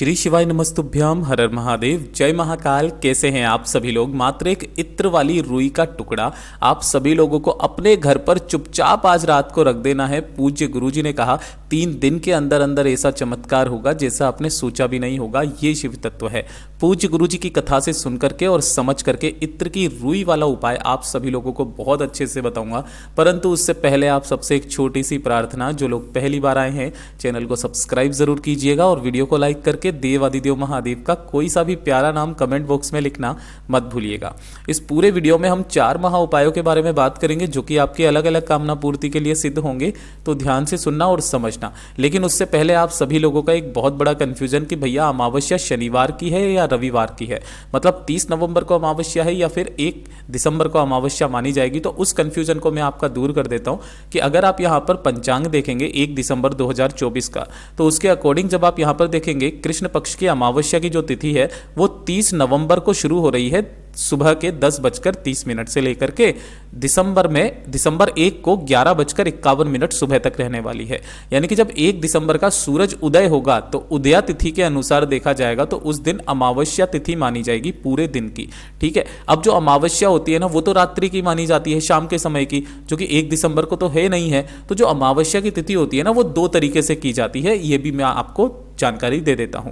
श्री शिवाय नमस्तुभ्याम, हर हर महादेव, जय महाकाल। कैसे हैं आप सभी लोग। मात्र एक इत्र वाली रुई का टुकड़ा आप सभी लोगों को अपने घर पर चुपचाप आज रात को रख देना है। पूज्य गुरुजी ने कहा 3 दिन के अंदर अंदर ऐसा चमत्कार होगा जैसा आपने सोचा भी नहीं होगा। ये शिव तत्व है। पूज्य गुरुजी की कथा से सुन करके और समझ करके इत्र की रुई वाला उपाय आप सभी लोगों को बहुत अच्छे से बताऊंगा। परंतु उससे पहले आप सबसे एक छोटी सी प्रार्थना, जो लोग पहली बार आए हैं चैनल को सब्सक्राइब जरूर कीजिएगा और वीडियो को लाइक करके देवादिदेव महादेव का कोई सा भी प्यारा नाम कमेंट बॉक्स में लिखना मत भूलिएगा। इस पूरे वीडियो में हम 4 महा उपायों के बारे में बात करेंगे जो कि आपकी अलग अलग कामना पूर्ति के लिए सिद्ध होंगे, तो ध्यान से सुनना और समझना। लेकिन उससे पहले आप सभी लोगों का एक बहुत बड़ा कंफ्यूजन कि भैया अमावस्या शनिवार की है या रविवार की है, मतलब 30 नवंबर को अमावस्या है या फिर 1 दिसंबर को अमावस्या मानी जाएगी। तो उस कंफ्यूजन को मैं आपका दूर कर देता हूं कि अगर आप यहां पर पंचांग देखेंगे 1 दिसंबर 2024 का, तो उसके अकॉर्डिंग जब आप यहां पर देखेंगे कृष्ण पक्ष की अमावस्या की जो तिथि है वो 30 नवंबर को शुरू हो रही है सुबह के 10:30 से लेकर के दिसंबर 1 को 11:51 सुबह तक रहने वाली है। यानी कि जब 1 दिसंबर का सूरज उदय होगा तो उदया तिथि के अनुसार देखा जाएगा तो उस दिन अमावस्या तिथि मानी जाएगी पूरे दिन की। ठीक है। अब जो अमावस्या होती है ना वो तो रात्रि की मानी जाती है, शाम के समय की, जो कि 1 दिसंबर को तो है नहीं है। तो जो अमावस्या की तिथि होती है ना वो 2 तरीके से की जाती है, ये भी मैं आपको जानकारी दे देता हूं।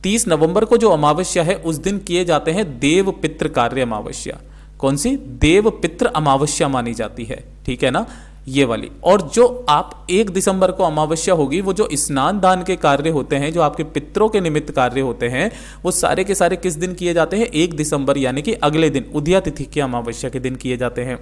30 नवंबर को जो अमावस्या है उस दिन किए जाते हैं देव पितृ कार्य अमावस्या। कौन सी? देव पितृ अमावस्या मानी जाती है। ठीक है ना, ये वाली। और जो आप 1 दिसंबर को अमावस्या होगी वो जो स्नान दान के कार्य होते हैं, जो आपके पितरों के निमित्त कार्य होते हैं, वो सारे के सारे किस दिन किए जाते हैं? 1 दिसंबर यानी कि अगले दिन उदया तिथि की अमावस्या के दिन किए जाते हैं।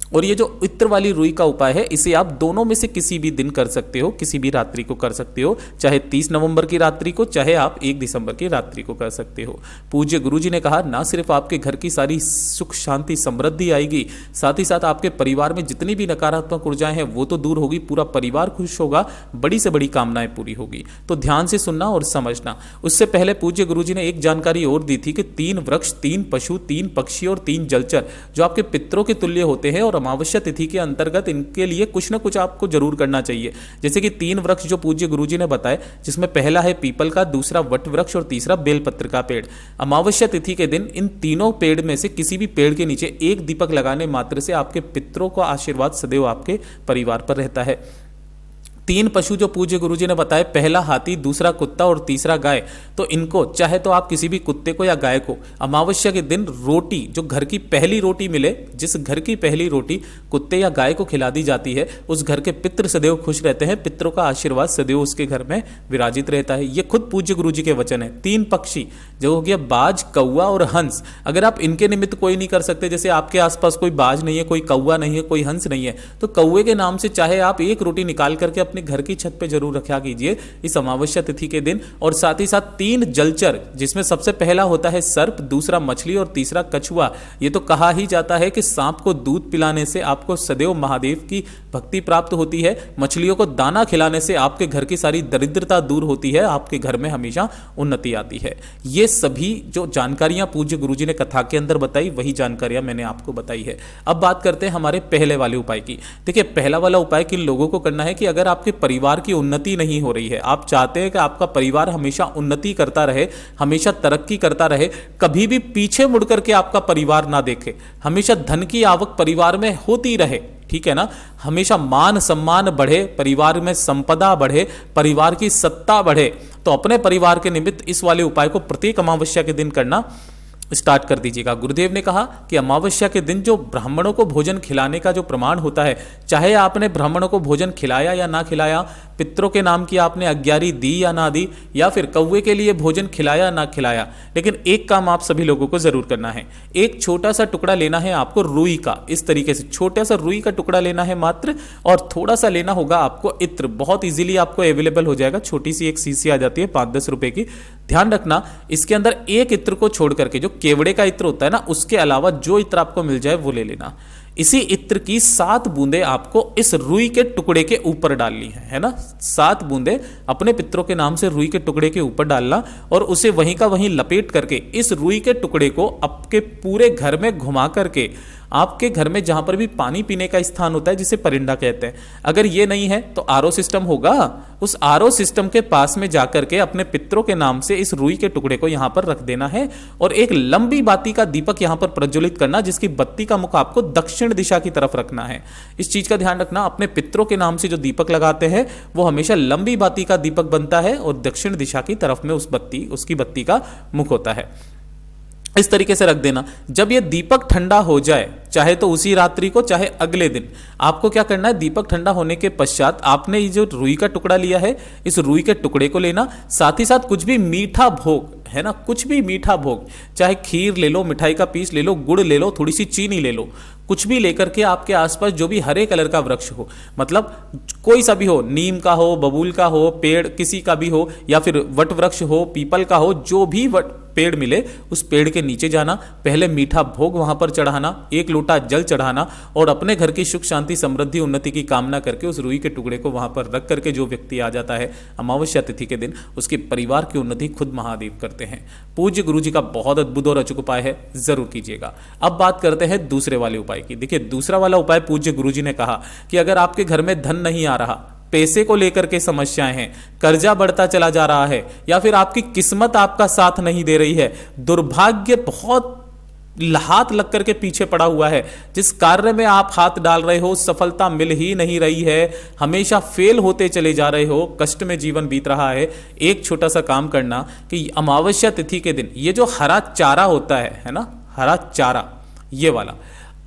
और ये जो इत्र वाली रुई का उपाय है इसे आप दोनों में से किसी भी दिन कर सकते हो, किसी भी रात्रि को कर सकते हो, चाहे 30 नवंबर की रात्रि को, चाहे आप 1 दिसंबर की रात्रि को कर सकते हो। पूज्य गुरुजी ने कहा ना सिर्फ आपके घर की सारी सुख शांति समृद्धि आएगी, साथ ही साथ आपके परिवार में जितनी भी नकारात्मक ऊर्जाएं हैं वो तो दूर होगी, पूरा परिवार खुश होगा, बड़ी से बड़ी कामनाएं पूरी होगी। तो ध्यान से सुनना और समझना। उससे पहले पूज्य गुरुजी ने एक जानकारी और दी थी कि 3 वृक्ष, 3 पशु, 3 पक्षी और 3 जलचर जो आपके पितरों के तुल्य होते हैं और अमावस्या तिथि के अंतर्गत इनके लिए कुछ ना कुछ आपको जरूर करना चाहिए। जैसे कि 3 वृक्ष जो पूज्य गुरुजी ने बताए, जिसमें पहला है पीपल का, दूसरा वट वृक्ष और तीसरा बेलपत्र का पेड़। अमावस्या तिथि के दिन इन तीनों पेड़ में से किसी भी पेड़ के नीचे एक दीपक लगाने मात्र से आपके पितरों का आशीर्वाद सदैव आपके परिवार पर रहता है। 3 पशु जो पूज्य गुरुजी ने बताए, पहला हाथी, दूसरा कुत्ता और तीसरा गाय। तो इनको चाहे तो आप किसी भी कुत्ते को या गाय को अमावस्या के दिन रोटी, जो घर की पहली रोटी मिले, जिस घर की पहली रोटी कुत्ते या गाय को खिला दी जाती है उस घर के पितृ सदैव खुश रहते हैं, पितरों का आशीर्वाद सदैव उसके घर में विराजित रहता है। ये खुद पूज्य गुरुजी के वचन है। 3 पक्षी जो हो गया बाज, कौवा और हंस। अगर आप इनके निमित्त कोई नहीं कर सकते, जैसे आपके आसपास कोई बाज नहीं है, कोई कौवा नहीं है, कोई हंस नहीं है, तो कौवे के नाम से चाहे आप 1 रोटी निकाल करके अपने घर की छत पे जरूर रखा कीजिए इस अमावस्या तिथि के दिन। और साथ ही साथ 3 जलचर, जिसमें सबसे पहला होता है सर्प, दूसरा मछली और तीसरा कछुआ। ये तो कहा ही जाता है कि सांप को दूध पिलाने से आपको सदैव महादेव की भक्ति प्राप्त होती है, मछलियों को दाना खिलाने से आपके घर की सारी दरिद्रता दूर होती है, आपके घर में हमेशा उन्नति आती है। ये सभी जो जानकारियां पूज्य गुरुजी ने कथा के अंदर बताई वही जानकारियां मैंने आपको बताई है। अब बात करते हैं हमारे पहले वाले उपाय की। देखिए, पहला वाला उपाय किन लोगों को करना है कि अगर आपके परिवार की उन्नति नहीं हो रही है, आप चाहते हैं कि आपका परिवार हमेशा उन्नति करता रहे, हमेशा तरक्की करता रहे, कभी भी पीछे मुड़ करके आपका परिवार ना देखे, हमेशा धन की आवक परिवार में होती रहे, ठीक है ना, हमेशा मान सम्मान बढ़े, परिवार में संपदा बढ़े, परिवार की सत्ता बढ़े, तो अपने परिवार के निमित्त इस वाले उपाय को प्रत्येक अमावस्या के दिन करना स्टार्ट कर दीजिएगा। गुरुदेव ने कहा कि अमावस्या के दिन जो ब्राह्मणों को भोजन खिलाने का जो प्रमाण होता है, चाहे आपने ब्राह्मणों को भोजन खिलाया या ना खिलाया, पितरों के नाम की आपने अग्यारी दी या ना दी, या फिर कौवे के लिए भोजन खिलाया ना खिलाया, लेकिन एक काम आप सभी लोगों को जरूर करना है। एक छोटा सा टुकड़ा लेना है आपको रुई का, इस तरीके से छोटा सा रुई का टुकड़ा लेना है मात्र, और थोड़ा सा लेना होगा आपको इत्र। बहुत इजीली आपको अवेलेबल हो जाएगा, छोटी सी एक शीशी आ जाती है 5-10 रुपए की। ध्यान रखना, इसके अंदर एक इत्र को छोड़ करके, जो केवड़े का इत्र होता है ना, उसके अलावा जो इत्र आपको मिल जाए वो ले लेना। इसी इत्र की 7 बूंदे आपको इस रुई के टुकड़े के ऊपर डालनी है ना। 7 बूंदे अपने पितरों के नाम से रुई के टुकड़े के ऊपर डालना और उसे वहीं का वहीं लपेट करके इस रुई के टुकड़े को आपके पूरे घर में घुमा करके आपके घर में जहां पर भी पानी पीने का स्थान होता है जिसे परिंदा कहते हैं, अगर ये नहीं है तो आरओ सिस्टम होगा। उस आरओ सिस्टम के पास में जाकर के अपने पितरों के नाम से इस रुई के टुकड़े को यहां पर रख देना है और एक लंबी बाती का दीपक यहां पर प्रज्वलित करना, जिसकी बत्ती का मुख आपको दक्षिण दिशा की तरफ रखना है। इस चीज का ध्यान रखना, अपने पितरों के नाम से जो दीपक लगाते हैं वो हमेशा लंबी बाती का दीपक बनता है और दक्षिण दिशा की तरफ में उसकी बत्ती का मुख होता है। इस तरीके से रख देना। जब यह दीपक ठंडा हो जाए, चाहे तो उसी रात्रि को चाहे अगले दिन, आपको क्या करना है, दीपक ठंडा होने के पश्चात आपने ये जो रुई का टुकड़ा लिया है, इस रुई के टुकड़े को लेना, साथ ही साथ कुछ भी मीठा भोग है ना, कुछ भी मीठा भोग, चाहे खीर ले लो, मिठाई का पीस ले लो, गुड़ ले लो, थोड़ी सी चीनी ले लो, कुछ भी लेकर के आपके आसपास जो भी हरे कलर का वृक्ष हो, मतलब कोई सा भी हो, नीम का हो, बबूल का हो, पेड़ किसी का भी हो, या फिर वट वृक्ष हो, पीपल का हो, जो भी पेड़ मिले उस पेड़ के नीचे जाना, पहले मीठा भोग वहां पर चढ़ाना, एक लोटा जल चढ़ाना और अपने घर की सुख शांति समृद्धि उन्नति की कामना करके उस रुई के टुकड़े को वहां पर रख करके जो व्यक्ति आ जाता है अमावस्या तिथि के दिन, उसके परिवार की उन्नति खुद महादेव करते हैं। पूज्य गुरु जी का बहुत अद्भुत और अचूक उपाय है, जरूर कीजिएगा। अब बात करते हैं दूसरे वाले उपाय की। देखिए, दूसरा वाला उपाय पूज्य गुरु जी ने कहा कि अगर आपके घर में धन नहीं आ रहा, पैसे को लेकर के समस्याएं हैं, कर्जा बढ़ता चला जा रहा है, या फिर आपकी किस्मत आपका साथ नहीं दे रही है, दुर्भाग्य बहुत हाथ लग करके पीछे पड़ा हुआ है, जिस कार्य में आप हाथ डाल रहे हो सफलता मिल ही नहीं रही है, हमेशा फेल होते चले जा रहे हो, कष्ट में जीवन बीत रहा है, एक छोटा सा काम करना कि अमावस्या तिथि के दिन ये जो हरा चारा होता है ना, हरा चारा ये वाला,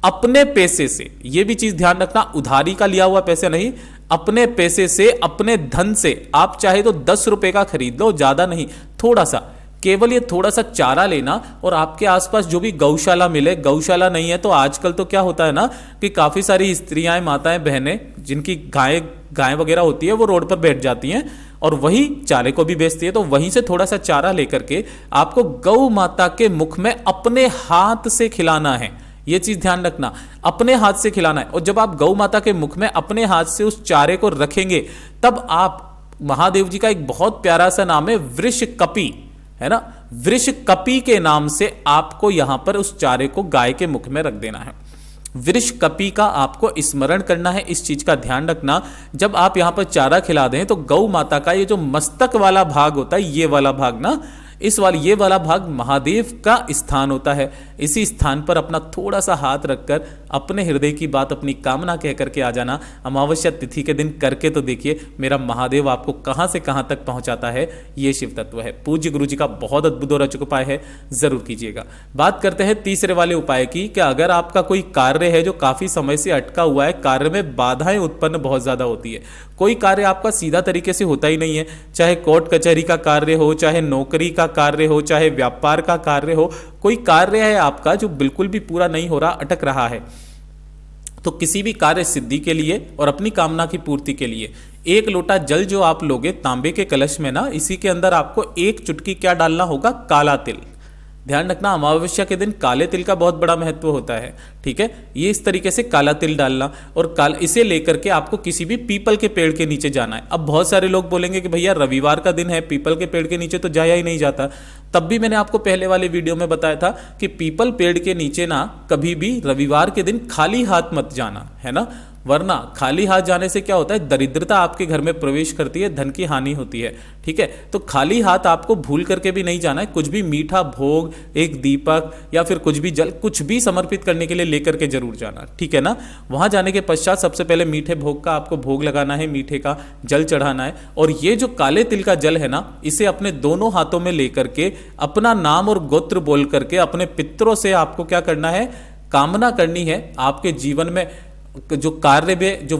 अपने पैसे से, ये भी चीज ध्यान रखना, उधारी का लिया हुआ पैसे नहीं, अपने पैसे से, अपने धन से आप चाहे तो 10 रुपए का खरीद लो, ज्यादा नहीं, थोड़ा सा, केवल ये थोड़ा सा चारा लेना और आपके आसपास जो भी गौशाला मिले, गौशाला नहीं है तो आजकल तो क्या होता है ना कि काफी सारी स्त्रियां, माताएं, बहनें जिनकी गाय वगैरह होती है वो रोड पर बैठ जाती हैं और वही चारे को भी बेचती है, तो वहीं से थोड़ा सा चारा लेकर के आपको गौ माता के मुख में अपने हाथ से खिलाना है। ये चीज ध्यान रखना, अपने हाथ से खिलाना है। और जब आप गौ माता के मुख में अपने हाथ से उस चारे को रखेंगे, तब आप, महादेव जी का एक बहुत प्यारा सा नाम है वृष कपि, है ना, वृष कपि के नाम से आपको यहां पर उस चारे को गाय के मुख में रख देना है। वृष कपि का आपको स्मरण करना है, इस चीज का ध्यान रखना। जब आप यहां पर चारा खिला दें तो गौ माता का ये जो मस्तक वाला भाग होता है, ये वाला भाग ना, ये वाला भाग महादेव का स्थान होता है। इसी स्थान पर अपना थोड़ा सा हाथ रखकर अपने हृदय की बात, अपनी कामना कह करके आ जाना। अमावस्या तिथि के दिन करके तो देखिए, मेरा महादेव आपको कहां से कहां तक पहुंचाता है। ये शिव तत्व है। पूज्य गुरु जी का बहुत अद्भुत और अचूक उपाय है, जरूर कीजिएगा। बात करते हैं तीसरे वाले उपाय की कि अगर आपका कोई कार्य है जो काफी समय से अटका हुआ है, कार्य में बाधाएं उत्पन्न बहुत ज्यादा होती है, कोई कार्य आपका सीधा तरीके से होता ही नहीं है, चाहे कोर्ट कचहरी का कार्य हो, चाहे नौकरी का कार्य हो, चाहे व्यापार का कार्य हो, कोई कार्य है आपका जो बिल्कुल भी पूरा नहीं हो रहा, अटक रहा है, तो किसी भी कार्य सिद्धि के लिए और अपनी कामना की पूर्ति के लिए एक लोटा जल जो आप लोगे तांबे के कलश में ना, इसी के अंदर आपको एक चुटकी क्या डालना होगा, काला तिल। ध्यान रखना, अमावस्या के दिन काले तिल का बहुत बड़ा महत्व होता है, ठीक है। ये इस तरीके से काला तिल डालना और इसे लेकर के आपको किसी भी पीपल के पेड़ के नीचे जाना है। अब बहुत सारे लोग बोलेंगे कि भैया रविवार का दिन है, पीपल के पेड़ के नीचे तो जाया ही नहीं जाता। तब भी मैंने आपको पहले वाले वीडियो में बताया था कि पीपल पेड़ के नीचे ना कभी भी रविवार के दिन खाली हाथ मत जाना, है ना, वरना खाली हाथ जाने से क्या होता है, दरिद्रता आपके घर में प्रवेश करती है, धन की हानि होती है, ठीक है। तो खाली हाथ आपको भूल करके भी नहीं जाना है, कुछ भी मीठा भोग, एक दीपक या फिर कुछ भी जल, कुछ भी समर्पित करने के लिए लेकर के जरूर जाना, ठीक है ना। वहां जाने के पश्चात सबसे पहले मीठे भोग का आपको भोग लगाना है, मीठे का जल चढ़ाना है और ये जो काले तिल का जल है ना, इसे अपने दोनों हाथों में लेकर के अपना नाम और गोत्र बोल करके अपने पितरों से आपको क्या करना है, कामना करनी है। आपके जीवन में जो कार्य में जो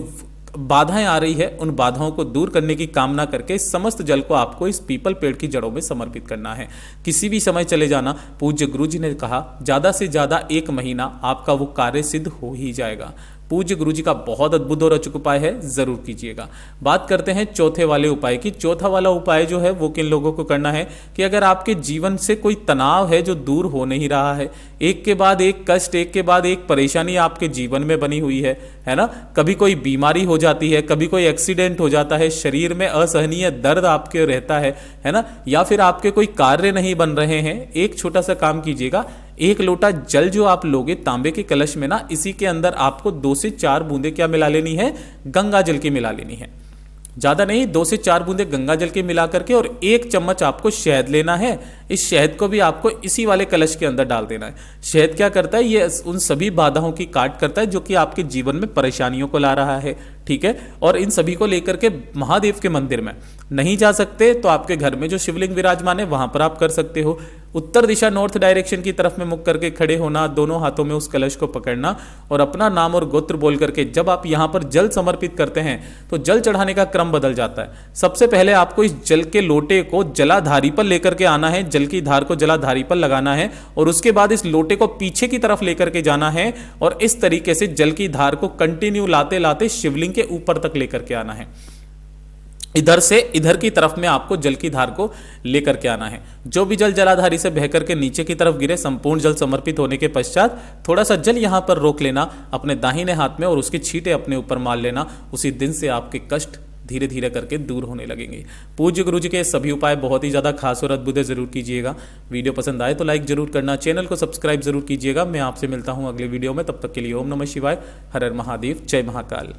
बाधाएं आ रही है, उन बाधाओं को दूर करने की कामना करके समस्त जल को आपको इस पीपल पेड़ की जड़ों में समर्पित करना है। किसी भी समय चले जाना, पूज्य गुरु जी ने कहा ज्यादा से ज्यादा 1 महीना आपका वो कार्य सिद्ध हो ही जाएगा। पूज्य गुरु जी का बहुत अद्भुत और अचूक उपाय है, जरूर कीजिएगा। बात करते हैं चौथे वाले उपाय की। चौथा वाला उपाय जो है वो किन लोगों को करना है कि अगर आपके जीवन से कोई तनाव है जो दूर हो नहीं रहा है, एक के बाद एक कष्ट, एक के बाद एक परेशानी आपके जीवन में बनी हुई है ना, कभी कोई बीमारी हो जाती है, कभी कोई एक्सीडेंट हो जाता है, शरीर में असहनीय दर्द आपके रहता है ना, या फिर आपके कोई कार्य नहीं बन रहे हैं, एक छोटा सा काम कीजिएगा, एक लोटा जल जो आप लोगे तांबे के कलश में ना, इसी के अंदर आपको 2 से 4 बूंदे क्या मिला लेनी है, गंगा जल की मिला लेनी है। ज्यादा नहीं, 2 से 4 बूंदे गंगा जल के मिला करके, और 1 चम्मच आपको शहद लेना है। इस शहद को भी आपको इसी वाले कलश के अंदर डाल देना है। शहद क्या करता है, ये उन सभी बाधाओं की काट करता है जो कि आपके जीवन में परेशानियों को ला रहा है, ठीक है। और इन सभी को लेकर के महादेव के मंदिर में नहीं जा सकते तो आपके घर में जो शिवलिंग विराजमान है वहां पर आप कर सकते हो। उत्तर दिशा नॉर्थ डायरेक्शन की तरफ में मुख करके खड़े होना, दोनों हाथों में उस कलश को पकड़ना और अपना नाम और गोत्र बोल करके जब आप यहां पर जल समर्पित करते हैं तो जल चढ़ाने का क्रम बदल जाता है। सबसे पहले आपको इस जल के लोटे को जलाधारी पर लेकर के आना है, जल की धार को जलाधारी पर लगाना है, और उसके बाद इस लोटे को पीछे की तरफ लेकर के जाना है और इस तरीके से जल की धार को कंटिन्यू लाते लाते शिवलिंग के ऊपर तक लेकर के आना है। इधर से इधर की तरफ में आपको जल की धार को लेकर के आना है। जो भी जल जलाधारी से बहकर के नीचे की तरफ गिरे, संपूर्ण जल समर्पित होने के पश्चात थोड़ा सा जल यहां पर रोक लेना अपने दाहिने हाथ में और उसके छींटे अपने ऊपर मार लेना। उसी दिन से आपके कष्ट धीरे धीरे करके दूर होने लगेंगे। पूज्य गुरु जी के सभी उपाय बहुत ही ज़्यादा खास और अद्भुत है, जरूर कीजिएगा। वीडियो पसंद आए तो लाइक जरूर करना, चैनल को सब्सक्राइब जरूर कीजिएगा। मैं आपसे मिलता हूं अगले वीडियो में, तब तक के लिए ओम नमः शिवाय, हर हर महादेव, जय महाकाल।